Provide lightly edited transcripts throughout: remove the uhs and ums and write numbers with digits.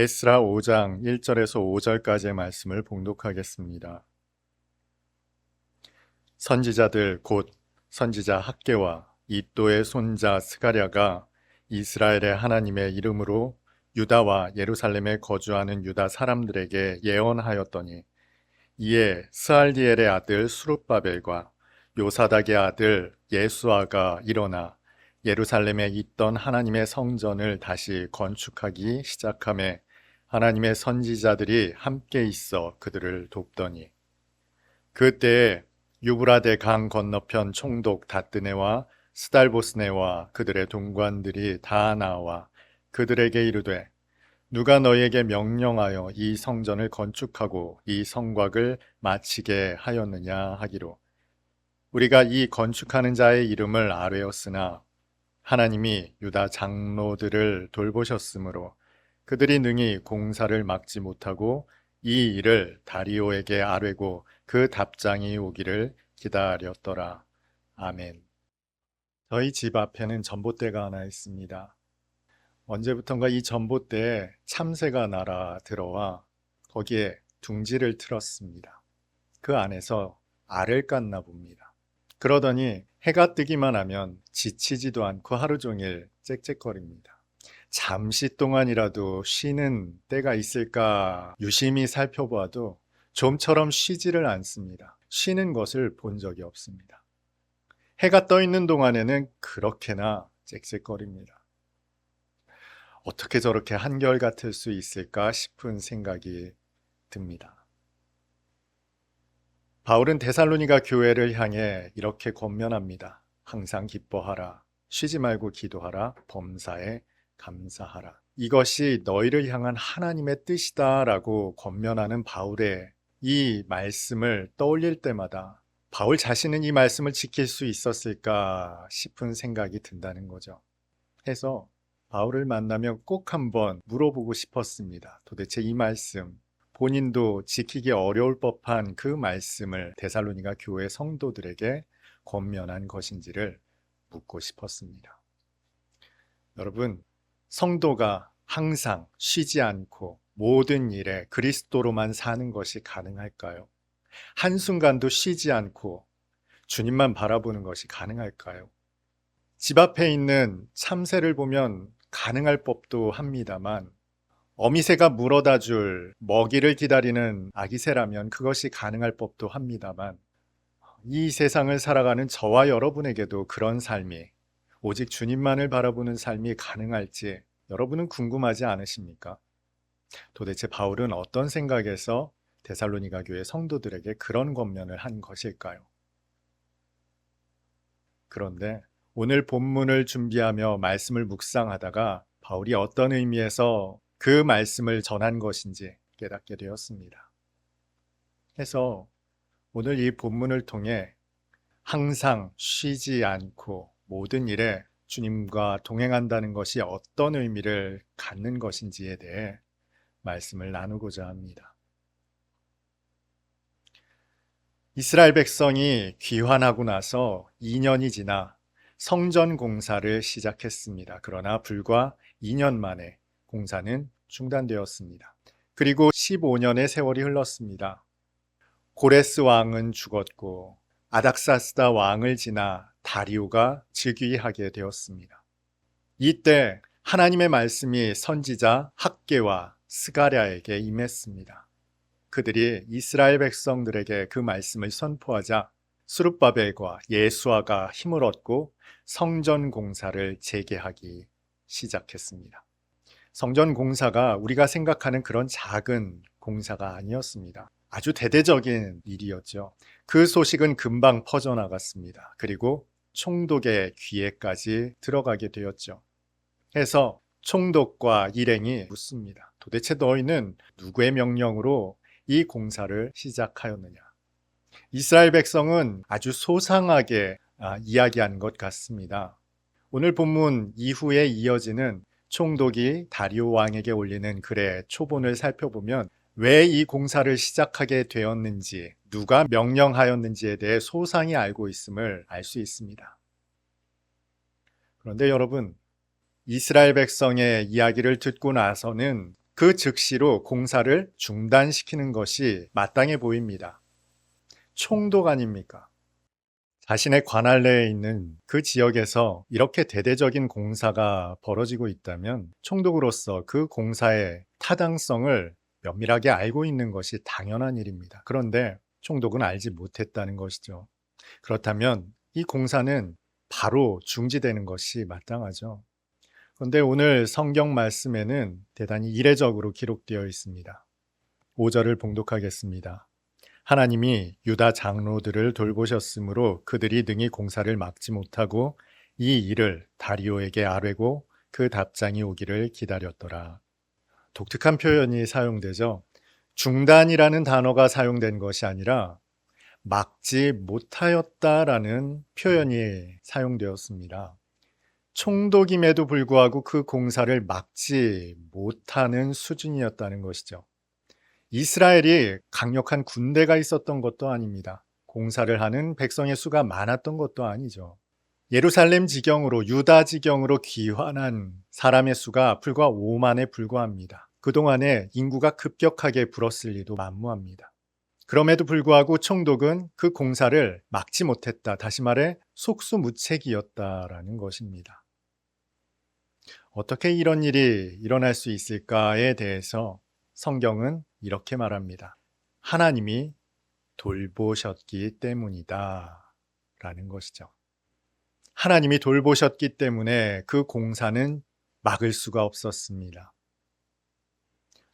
에스라 5장 1절에서 5절까지의 말씀을 봉독하겠습니다. 선지자들 곧 선지자 학개와 이또의 손자 스가랴가 이스라엘의 하나님의 이름으로 유다와 예루살렘에 거주하는 유다 사람들에게 예언하였더니, 이에 스알디엘의 아들 수룹바벨과 요사닥의 아들 예수아가 일어나 예루살렘에 있던 하나님의 성전을 다시 건축하기 시작하며 하나님의 선지자들이 함께 있어 그들을 돕더니, 그때에 유브라데 강 건너편 총독 다뜨네와 스달보스네와 그들의 동관들이 다 나와 그들에게 이르되, 누가 너희에게 명령하여 이 성전을 건축하고 이 성곽을 마치게 하였느냐 하기로, 우리가 이 건축하는 자의 이름을 아뢰었으나 하나님이 유다 장로들을 돌보셨으므로 그들이 능히 공사를 막지 못하고 이 일을 다리오에게 아뢰고 그 답장이 오기를 기다렸더라. 아멘. 저희 집 앞에는 전봇대가 하나 있습니다. 언제부턴가 이 전봇대에 참새가 날아 들어와 거기에 둥지를 틀었습니다. 그 안에서 알을 깠나 봅니다. 그러더니 해가 뜨기만 하면 지치지도 않고 하루 종일 짹짹거립니다. 잠시 동안이라도 쉬는 때가 있을까 유심히 살펴보아도 좀처럼 쉬지를 않습니다. 쉬는 것을 본 적이 없습니다. 해가 떠 있는 동안에는 그렇게나 짹짹거립니다. 어떻게 저렇게 한결같을 수 있을까 싶은 생각이 듭니다. 바울은 데살로니가 교회를 향해 이렇게 권면합니다. 항상 기뻐하라, 쉬지 말고 기도하라, 범사에 감사하라. 이것이 너희를 향한 하나님의 뜻이다 라고 권면하는 바울의 이 말씀을 떠올릴 때마다 바울 자신은 이 말씀을 지킬 수 있었을까 싶은 생각이 든다는 거죠. 해서 바울을 만나면 꼭 한번 물어보고 싶었습니다. 도대체 이 말씀, 본인도 지키기 어려울 법한 그 말씀을 데살로니가 교회 성도들에게 권면한 것인지를 묻고 싶었습니다. 여러분, 성도가 항상 쉬지 않고 모든 일에 그리스도로만 사는 것이 가능할까요? 한순간도 쉬지 않고 주님만 바라보는 것이 가능할까요? 집 앞에 있는 참새를 보면 가능할 법도 합니다만, 어미새가 물어다 줄 먹이를 기다리는 아기새라면 그것이 가능할 법도 합니다만, 이 세상을 살아가는 저와 여러분에게도 그런 삶이, 오직 주님만을 바라보는 삶이 가능할지 여러분은 궁금하지 않으십니까? 도대체 바울은 어떤 생각에서 데살로니가 교회 성도들에게 그런 권면을 한 것일까요? 그런데 오늘 본문을 준비하며 말씀을 묵상하다가 바울이 어떤 의미에서 그 말씀을 전한 것인지 깨닫게 되었습니다. 해서 오늘 이 본문을 통해 항상 쉬지 않고 모든 일에 주님과 동행한다는 것이 어떤 의미를 갖는 것인지에 대해 말씀을 나누고자 합니다. 이스라엘 백성이 귀환하고 나서 2년이 지나 성전 공사를 시작했습니다. 그러나 불과 2년 만에 공사는 중단되었습니다. 그리고 15년의 세월이 흘렀습니다. 고레스 왕은 죽었고 아닥사스다 왕을 지나 다리오가 즉위하게 되었습니다. 이때 하나님의 말씀이 선지자 학개와 스가랴에게 임했습니다. 그들이 이스라엘 백성들에게 그 말씀을 선포하자 수룹바벨과 예수아가 힘을 얻고 성전 공사를 재개하기 시작했습니다. 성전 공사가 우리가 생각하는 그런 작은 공사가 아니었습니다. 아주 대대적인 일이었죠. 그 소식은 금방 퍼져나갔습니다. 그리고 총독의 귀에까지 들어가게 되었죠. 해서 총독과 일행이 묻습니다. 도대체 너희는 누구의 명령으로 이 공사를 시작하였느냐? 이스라엘 백성은 아주 소상하게 이야기한 것 같습니다. 오늘 본문 이후에 이어지는 총독이 다리오 왕에게 올리는 글의 초본을 살펴보면 왜 이 공사를 시작하게 되었는지, 누가 명령하였는지에 대해 소상히 알고 있음을 알 수 있습니다. 그런데 여러분, 이스라엘 백성의 이야기를 듣고 나서는 그 즉시로 공사를 중단시키는 것이 마땅해 보입니다. 총독 아닙니까? 자신의 관할 내에 있는 그 지역에서 이렇게 대대적인 공사가 벌어지고 있다면 총독으로서 그 공사의 타당성을 면밀하게 알고 있는 것이 당연한 일입니다. 그런데 총독은 알지 못했다는 것이죠. 그렇다면 이 공사는 바로 중지되는 것이 마땅하죠. 그런데 오늘 성경 말씀에는 대단히 이례적으로 기록되어 있습니다. 5절을 봉독하겠습니다. 하나님이 유다 장로들을 돌보셨으므로 그들이 능히 공사를 막지 못하고 이 일을 다리오에게 아뢰고 그 답장이 오기를 기다렸더라. 독특한 표현이 사용되죠. 중단이라는 단어가 사용된 것이 아니라 막지 못하였다라는 표현이 사용되었습니다. 총독임에도 불구하고 그 공사를 막지 못하는 수준이었다는 것이죠. 이스라엘이 강력한 군대가 있었던 것도 아닙니다. 공사를 하는 백성의 수가 많았던 것도 아니죠. 예루살렘 지경으로 유다 지경으로 귀환한 사람의 수가 불과 5만에 불과합니다. 그동안에 인구가 급격하게 불었을 리도 만무합니다. 그럼에도 불구하고 총독은 그 공사를 막지 못했다. 다시 말해 속수무책이었다라는 것입니다. 어떻게 이런 일이 일어날 수 있을까에 대해서 성경은 이렇게 말합니다. 하나님이 돌보셨기 때문이다 라는 것이죠. 하나님이 돌보셨기 때문에 그 공사는 막을 수가 없었습니다.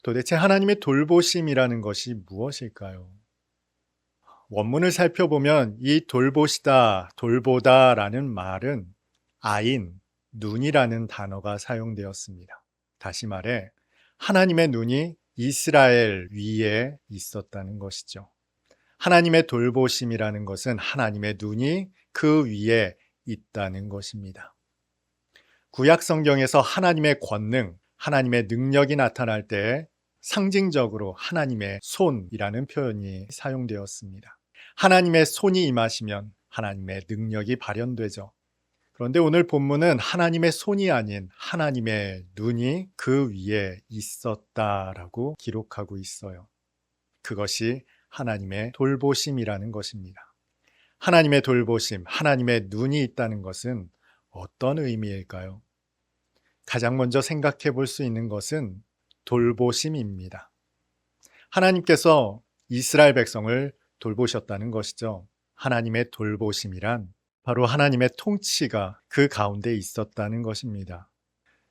도대체 하나님의 돌보심이라는 것이 무엇일까요? 원문을 살펴보면 이 돌보시다, 돌보다 라는 말은 아인, 눈이라는 단어가 사용되었습니다. 다시 말해 하나님의 눈이 이스라엘 위에 있었다는 것이죠. 하나님의 돌보심이라는 것은 하나님의 눈이 그 위에 있다는 것입니다. 구약 성경에서 하나님의 권능, 하나님의 능력이 나타날 때 상징적으로 하나님의 손이라는 표현이 사용되었습니다. 하나님의 손이 임하시면 하나님의 능력이 발현되죠. 그런데 오늘 본문은 하나님의 손이 아닌 하나님의 눈이 그 위에 있었다라고 기록하고 있어요. 그것이 하나님의 돌보심이라는 것입니다. 하나님의 돌보심, 하나님의 눈이 있다는 것은 어떤 의미일까요? 가장 먼저 생각해 볼 수 있는 것은 돌보심입니다. 하나님께서 이스라엘 백성을 돌보셨다는 것이죠. 하나님의 돌보심이란 바로 하나님의 통치가 그 가운데 있었다는 것입니다.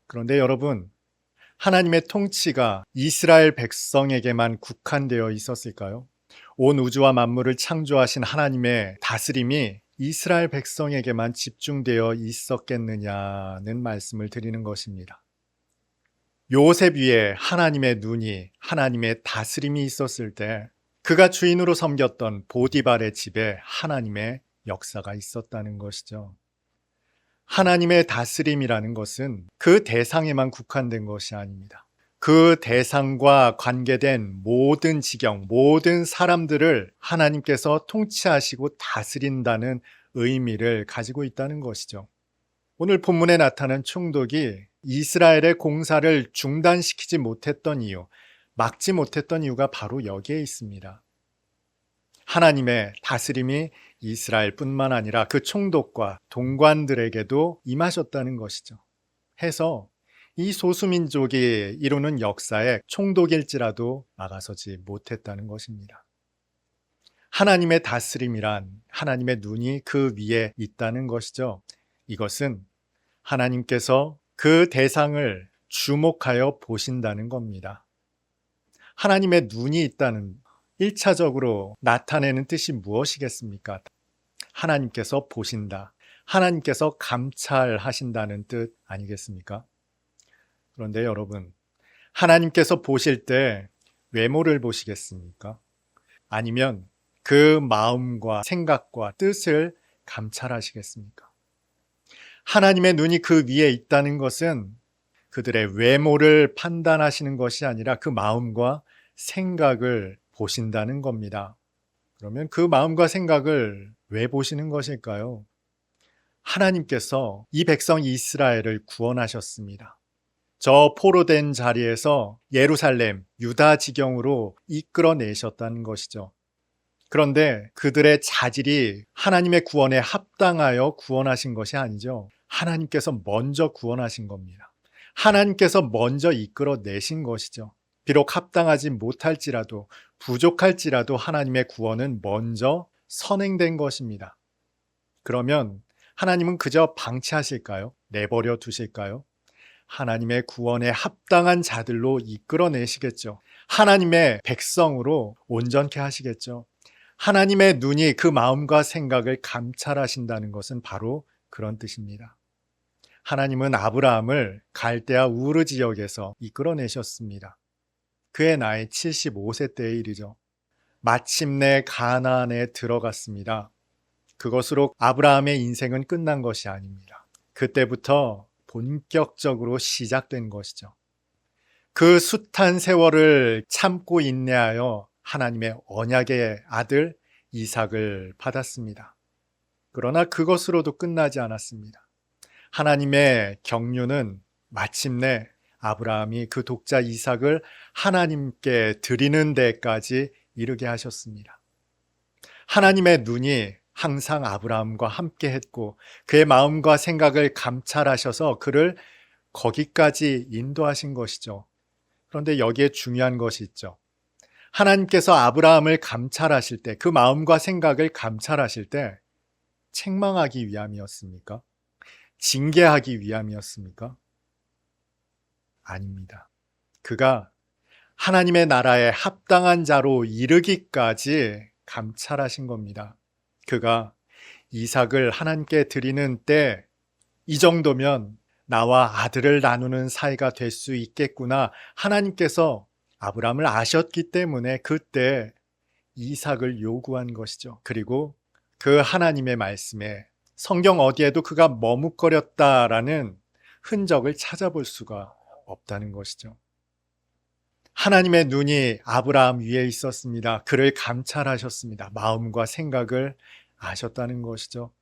그런데 여러분, 하나님의 통치가 이스라엘 백성에게만 국한되어 있었을까요? 온 우주와 만물을 창조하신 하나님의 다스림이 이스라엘 백성에게만 집중되어 있었겠느냐는 말씀을 드리는 것입니다. 요셉 위에 하나님의 눈이, 하나님의 다스림이 있었을 때 그가 주인으로 섬겼던 보디발의 집에 하나님의 역사가 있었다는 것이죠. 하나님의 다스림이라는 것은 그 대상에만 국한된 것이 아닙니다. 그 대상과 관계된 모든 지경, 모든 사람들을 하나님께서 통치하시고 다스린다는 의미를 가지고 있다는 것이죠. 오늘 본문에 나타난 총독이 이스라엘의 공사를 중단시키지 못했던 이유, 막지 못했던 이유가 바로 여기에 있습니다. 하나님의 다스림이 이스라엘뿐만 아니라 그 총독과 동관들에게도 임하셨다는 것이죠. 해서 이 소수민족이 이루는 역사에 총독일지라도 막아서지 못했다는 것입니다. 하나님의 다스림이란 하나님의 눈이 그 위에 있다는 것이죠. 이것은 하나님께서 그 대상을 주목하여 보신다는 겁니다. 하나님의 눈이 있다는 1차적으로 나타내는 뜻이 무엇이겠습니까? 하나님께서 보신다. 하나님께서 감찰하신다는 뜻 아니겠습니까? 그런데 여러분, 하나님께서 보실 때 외모를 보시겠습니까? 아니면 그 마음과 생각과 뜻을 감찰하시겠습니까? 하나님의 눈이 그 위에 있다는 것은 그들의 외모를 판단하시는 것이 아니라 그 마음과 생각을 보신다는 겁니다. 그러면 그 마음과 생각을 왜 보시는 것일까요? 하나님께서 이 백성 이스라엘을 구원하셨습니다. 저 포로된 자리에서 예루살렘, 유다 지경으로 이끌어내셨다는 것이죠. 그런데 그들의 자질이 하나님의 구원에 합당하여 구원하신 것이 아니죠. 하나님께서 먼저 구원하신 겁니다. 하나님께서 먼저 이끌어내신 것이죠. 비록 합당하지 못할지라도 부족할지라도 하나님의 구원은 먼저 선행된 것입니다. 그러면 하나님은 그저 방치하실까요? 내버려 두실까요? 하나님의 구원에 합당한 자들로 이끌어내시겠죠. 하나님의 백성으로 온전케 하시겠죠. 하나님의 눈이 그 마음과 생각을 감찰하신다는 것은 바로 그런 뜻입니다. 하나님은 아브라함을 갈대아 우르 지역에서 이끌어내셨습니다. 그의 나이 75세 때의 일이죠. 마침내 가나안에 들어갔습니다. 그것으로 아브라함의 인생은 끝난 것이 아닙니다. 그때부터 본격적으로 시작된 것이죠. 그 숱한 세월을 참고 인내하여 하나님의 언약의 아들 이삭을 받았습니다. 그러나 그것으로도 끝나지 않았습니다. 하나님의 경륜은 마침내 아브라함이 그 독자 이삭을 하나님께 드리는 데까지 이르게 하셨습니다. 하나님의 눈이 항상 아브라함과 함께 했고 그의 마음과 생각을 감찰하셔서 그를 거기까지 인도하신 것이죠. 그런데 여기에 중요한 것이 있죠. 하나님께서 아브라함을 감찰하실 때, 그 마음과 생각을 감찰하실 때 책망하기 위함이었습니까? 징계하기 위함이었습니까? 아닙니다. 그가 하나님의 나라에 합당한 자로 이르기까지 감찰하신 겁니다. 그가 이삭을 하나님께 드리는 때 이 정도면 나와 아들을 나누는 사이가 될 수 있겠구나. 하나님께서 아브라함을 아셨기 때문에 그때 이삭을 요구한 것이죠. 그리고 그 하나님의 말씀에 성경 어디에도 그가 머뭇거렸다라는 흔적을 찾아볼 수가 없다는 것이죠. 하나님의 눈이 아브라함 위에 있었습니다. 그를 감찰하셨습니다. 마음과 생각을 아셨다는 것이죠.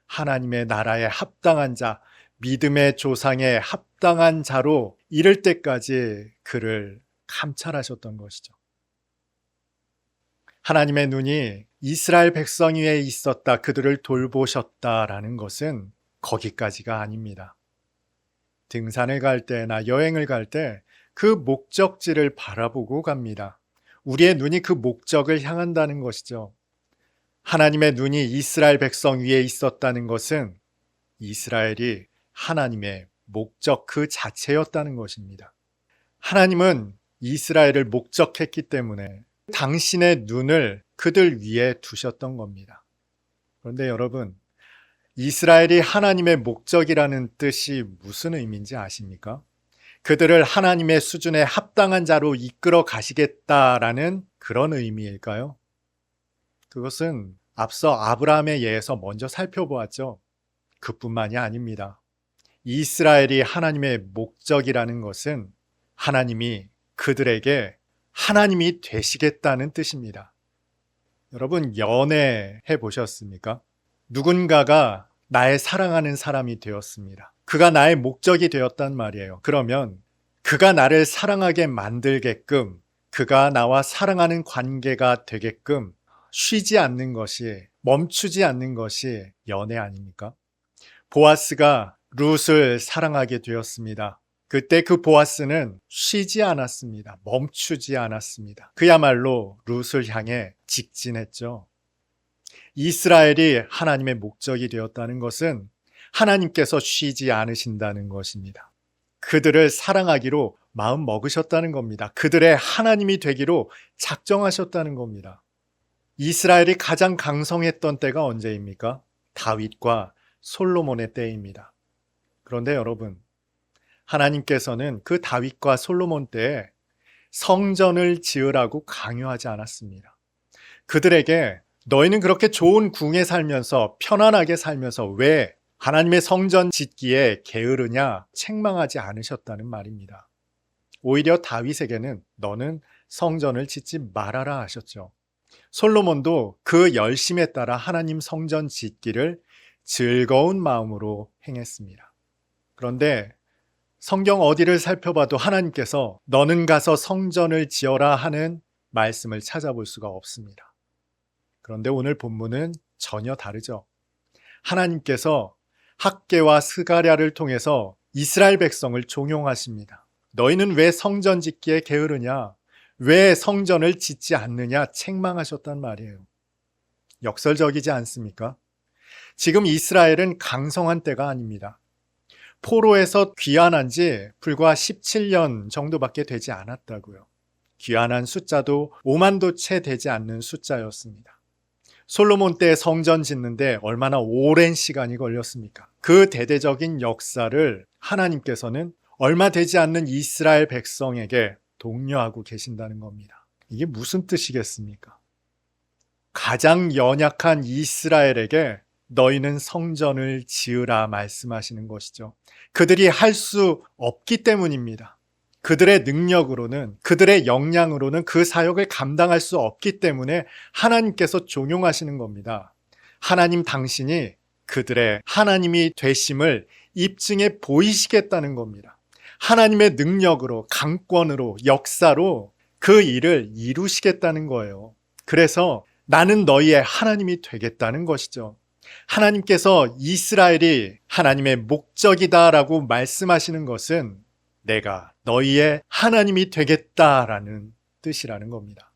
하나님의 나라에 합당한 자, 믿음의 조상에 합당한 자로 이를 때까지 그를 감찰하셨던 것이죠. 하나님의 눈이 이스라엘 백성 위에 있었다, 그들을 돌보셨다라는 것은 거기까지가 아닙니다. 등산을 갈 때나 여행을 갈 때 그 목적지를 바라보고 갑니다. 우리의 눈이 그 목적을 향한다는 것이죠. 하나님의 눈이 이스라엘 백성 위에 있었다는 것은 이스라엘이 하나님의 목적 그 자체였다는 것입니다. 하나님은 이스라엘을 목적했기 때문에 당신의 눈을 그들 위에 두셨던 겁니다. 그런데 여러분, 이스라엘이 하나님의 목적이라는 뜻이 무슨 의미인지 아십니까? 그들을 하나님의 수준에 합당한 자로 이끌어 가시겠다라는 그런 의미일까요? 그것은 앞서 아브라함에 의해서 먼저 살펴보았죠. 그뿐만이 아닙니다. 이스라엘이 하나님의 목적이라는 것은 하나님이 그들에게 하나님이 되시겠다는 뜻입니다. 여러분, 연애해 보셨습니까? 누군가가 나의 사랑하는 사람이 되었습니다. 그가 나의 목적이 되었단 말이에요. 그러면 그가 나를 사랑하게 만들게끔, 그가 나와 사랑하는 관계가 되게끔 쉬지 않는 것이, 멈추지 않는 것이 연애 아닙니까? 보아스가 룻을 사랑하게 되었습니다. 그때 그 보아스는 쉬지 않았습니다. 멈추지 않았습니다. 그야말로 룻을 향해 직진했죠. 이스라엘이 하나님의 목적이 되었다는 것은 하나님께서 쉬지 않으신다는 것입니다. 그들을 사랑하기로 마음 먹으셨다는 겁니다. 그들의 하나님이 되기로 작정하셨다는 겁니다. 이스라엘이 가장 강성했던 때가 언제입니까? 다윗과 솔로몬의 때입니다. 그런데 여러분, 하나님께서는 그 다윗과 솔로몬 때에 성전을 지으라고 강요하지 않았습니다. 그들에게 너희는 그렇게 좋은 궁에 살면서 편안하게 살면서 왜 하나님의 성전 짓기에 게으르냐 책망하지 않으셨다는 말입니다. 오히려 다윗에게는 너는 성전을 짓지 말아라 하셨죠. 솔로몬도 그 열심에 따라 하나님 성전 짓기를 즐거운 마음으로 행했습니다. 그런데 성경 어디를 살펴봐도 하나님께서 너는 가서 성전을 지어라 하는 말씀을 찾아볼 수가 없습니다. 그런데 오늘 본문은 전혀 다르죠. 하나님께서 학개와 스가랴를 통해서 이스라엘 백성을 종용하십니다. 너희는 왜 성전 짓기에 게으르냐? 왜 성전을 짓지 않느냐? 책망하셨단 말이에요. 역설적이지 않습니까? 지금 이스라엘은 강성한 때가 아닙니다. 포로에서 귀환한 지 불과 17년 정도밖에 되지 않았다고요. 귀환한 숫자도 5만도 채 되지 않는 숫자였습니다. 솔로몬 때 성전 짓는데 얼마나 오랜 시간이 걸렸습니까? 그 대대적인 역사를 하나님께서는 얼마 되지 않는 이스라엘 백성에게 독려하고 계신다는 겁니다. 이게 무슨 뜻이겠습니까? 가장 연약한 이스라엘에게 너희는 성전을 지으라 말씀하시는 것이죠. 그들이 할 수 없기 때문입니다. 그들의 능력으로는, 그들의 역량으로는 그 사역을 감당할 수 없기 때문에 하나님께서 종용하시는 겁니다. 하나님 당신이 그들의 하나님이 되심을 입증해 보이시겠다는 겁니다. 하나님의 능력으로, 강권으로, 역사로 그 일을 이루시겠다는 거예요. 그래서 나는 너희의 하나님이 되겠다는 것이죠. 하나님께서 이스라엘이 하나님의 목적이다라고 말씀하시는 것은 내가 너희의 하나님이 되겠다라는 뜻이라는 겁니다.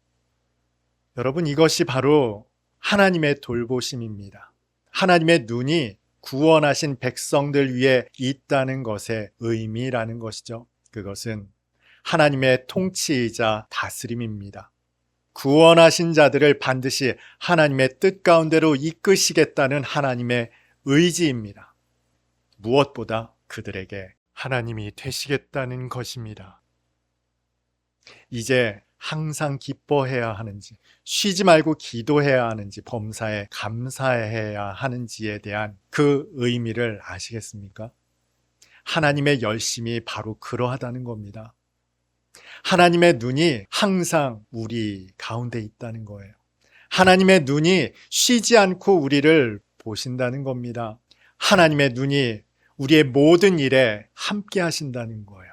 여러분, 이것이 바로 하나님의 돌보심입니다. 하나님의 눈이 구원하신 백성들 위에 있다는 것의 의미라는 것이죠. 그것은 하나님의 통치이자 다스림입니다. 구원하신 자들을 반드시 하나님의 뜻 가운데로 이끄시겠다는 하나님의 의지입니다. 무엇보다 그들에게 하나님이 되시겠다는 것입니다. 이제 항상 기뻐해야 하는지, 쉬지 말고 기도해야 하는지, 범사에 감사해야 하는지에 대한 그 의미를 아시겠습니까? 하나님의 열심이 바로 그러하다는 겁니다. 하나님의 눈이 항상 우리 가운데 있다는 거예요. 하나님의 눈이 쉬지 않고 우리를 보신다는 겁니다. 하나님의 눈이 우리의 모든 일에 함께 하신다는 거예요.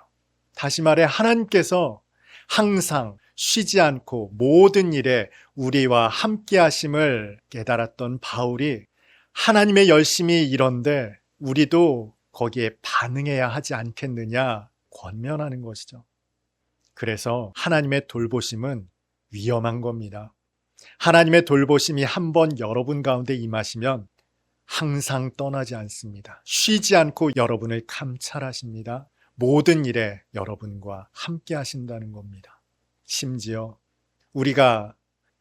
다시 말해 하나님께서 항상 쉬지 않고 모든 일에 우리와 함께 하심을 깨달았던 바울이 하나님의 열심이 이런데 우리도 거기에 반응해야 하지 않겠느냐 권면하는 것이죠. 그래서 하나님의 돌보심은 위험한 겁니다. 하나님의 돌보심이 한번 여러분 가운데 임하시면 항상 떠나지 않습니다. 쉬지 않고 여러분을 감찰하십니다. 모든 일에 여러분과 함께 하신다는 겁니다. 심지어 우리가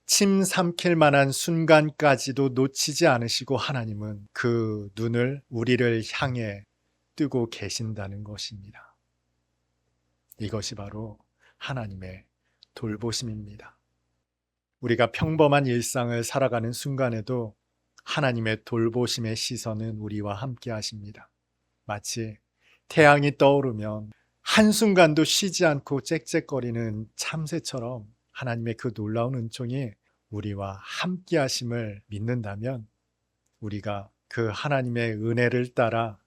침 삼킬 만한 순간까지도 놓치지 않으시고 하나님은 그 눈을 우리를 향해 뜨고 계신다는 것입니다. 이것이 바로 하나님의 돌보심입니다. 우리가 평범한 일상을 살아가는 순간에도 하나님의 돌보심의 시선은 우리와 함께 하십니다. 마치 태양이 떠오르면 한순간도 쉬지 않고 짹짹거리는 참새처럼 하나님의 그 놀라운 은총이 우리와 함께 하심을 믿는다면 우리가 그 하나님의 은혜를 따라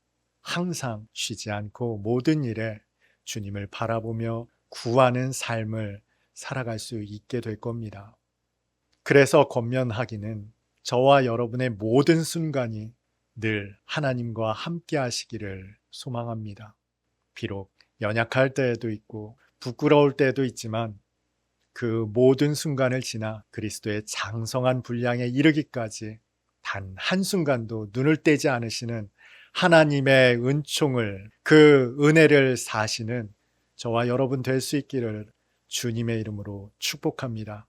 항상 쉬지 않고 모든 일에 주님을 바라보며 구하는 삶을 살아갈 수 있게 될 겁니다. 그래서 권면하기는 저와 여러분의 모든 순간이 늘 하나님과 함께 하시기를 소망합니다. 비록 연약할 때에도 있고 부끄러울 때도 있지만 그 모든 순간을 지나 그리스도의 장성한 분량에 이르기까지 단 한순간도 눈을 떼지 않으시는 하나님의 은총을, 그 은혜를 사시는 저와 여러분 될 수 있기를 주님의 이름으로 축복합니다.